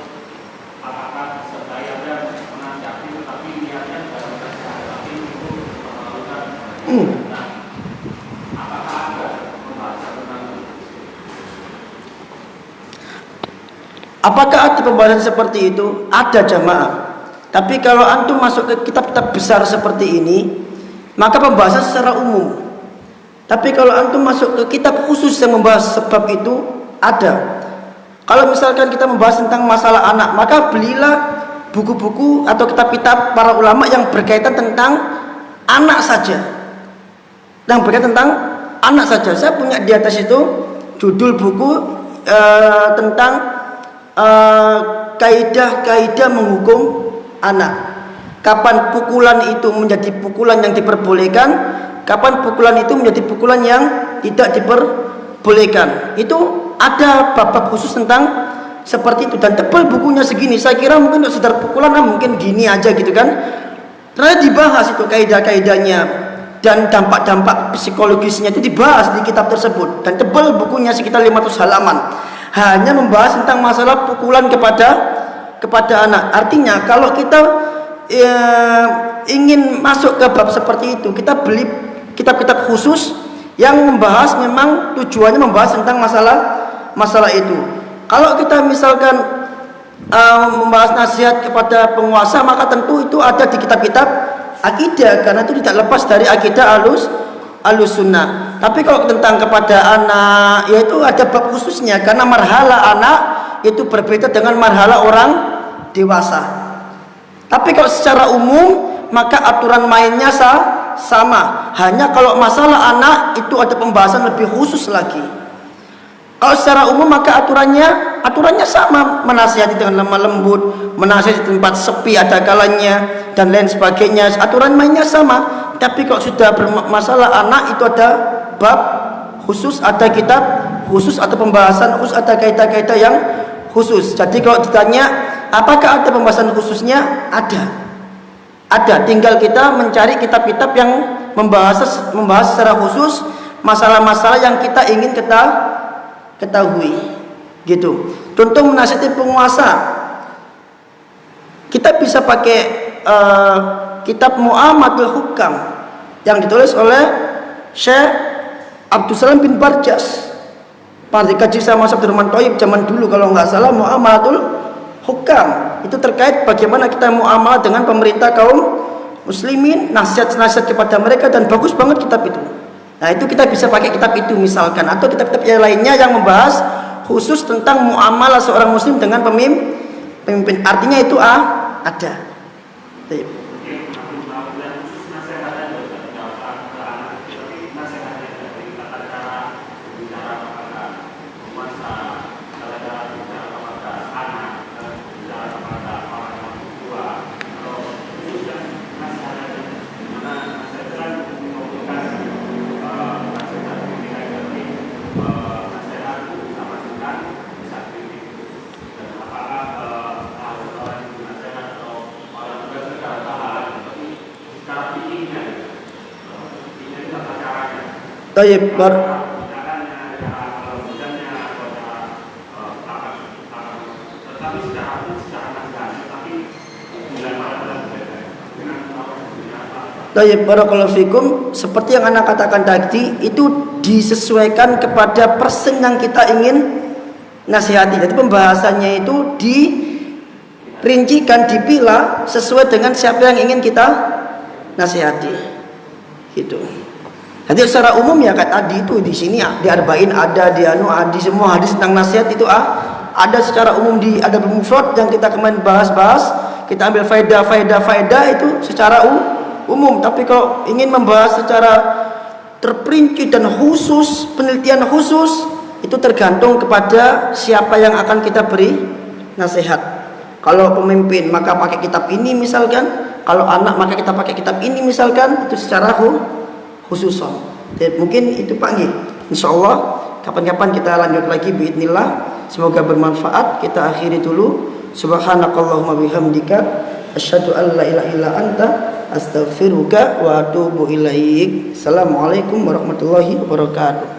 apakah sebagai ada menasihati tetapi niatnya dalam nasihat tapi itu melakukan apakah ada pembahasan tentang itu? Apakah ada pembahasan seperti itu? Ada jamaah. Tapi kalau antum masuk ke kitab-kitab besar seperti ini, maka pembahasan secara umum. Tapi kalau antum masuk ke kitab khusus yang membahas sebab itu, ada. Kalau misalkan kita membahas tentang masalah anak, maka belilah buku-buku atau kitab-kitab para ulama yang berkaitan tentang anak saja. Yang berkaitan tentang anak saja. Saya punya di atas itu judul buku tentang kaidah-kaidah menghukum anak. Kapan pukulan itu menjadi pukulan yang diperbolehkan, kapan pukulan itu menjadi pukulan yang tidak diperbolehkan. Itu ada bab-bab khusus tentang seperti itu dan tebal bukunya segini. Saya kira mungkin untuk sekedar pukulan mungkin gini aja gitu kan. Ternyata dibahas itu kaidah-kaidahnya dan dampak-dampak psikologisnya itu dibahas di kitab tersebut dan tebal bukunya sekitar 500 halaman. Hanya membahas tentang masalah pukulan kepada anak. Artinya kalau kita ingin masuk ke bab seperti itu, kita beli kitab-kitab khusus yang membahas, memang tujuannya membahas tentang masalah itu. Kalau kita misalkan membahas nasihat kepada penguasa, maka tentu itu ada di kitab-kitab akidah, karena itu tidak lepas dari akidah alus sunnah. Tapi kalau tentang kepada anak, yaitu ada bab khususnya, karena marhala anak itu berbeda dengan marhala orang dewasa. Tapi kalau secara umum, maka aturan mainnya sama. Hanya kalau masalah anak itu ada pembahasan lebih khusus lagi. Kalau secara umum maka aturannya sama, menasihati dengan lemah lembut, menasihati di tempat sepi ada kalanya dan lain sebagainya. Aturan mainnya sama. Tapi kalau sudah bermasalah anak itu ada bab khusus, ada kitab khusus atau pembahasan khusus, ada kaidah-kaidah yang khusus. Jadi kalau ditanya apakah ada pembahasan khususnya, ada. Tinggal kita mencari kitab-kitab yang membahas secara khusus masalah-masalah yang kita ingin ketahui. Gitu. Contoh menasihati penguasa, kita bisa pakai kitab Mu'amatul Hukam yang ditulis oleh Syekh Abdul Salam bin Barjas. Pernah dikaji sama Abdurrahman Thayyib zaman dulu kalau nggak salah. Mu'amatul Hukam itu terkait bagaimana kita muamalah dengan pemerintah kaum muslimin, nasihat-nasihat kepada mereka, dan bagus banget kitab itu. Nah itu kita bisa pakai kitab itu misalkan, atau kitab-kitab yang lainnya yang membahas khusus tentang muamalah seorang muslim dengan pemimpin. Artinya itu ada. Baik. Tayyib barakallahu fikum. Seperti yang anak katakan tadi, itu disesuaikan kepada person yang kita ingin nasihati. Jadi pembahasannya itu dirincikan, dipilah sesuai dengan siapa yang ingin kita nasihati. Gitu. Jadi secara umum ya kan tadi itu di sini di Arba'in ada, di di semua hadis tentang nasihat itu ada secara umum, di Adabul Mufrad yang kita kemarin bahas. kita ambil faedah itu secara umum. Tapi kalau ingin membahas secara terperinci dan khusus, penelitian khusus, itu tergantung kepada siapa yang akan kita beri nasihat. Kalau pemimpin maka pakai kitab ini misalkan, kalau anak maka kita pakai kitab ini misalkan, itu secara khususon. Mungkin itu Pak Nggih. Insyaallah kapan-kapan kita lanjut lagi biidznillah. Semoga bermanfaat. Kita akhiri dulu. Subhanakallahumma bihamdika asyhadu an la ilaha illa anta astaghfiruka wa atubu ilaik. Assalamualaikum warahmatullahi wabarakatuh.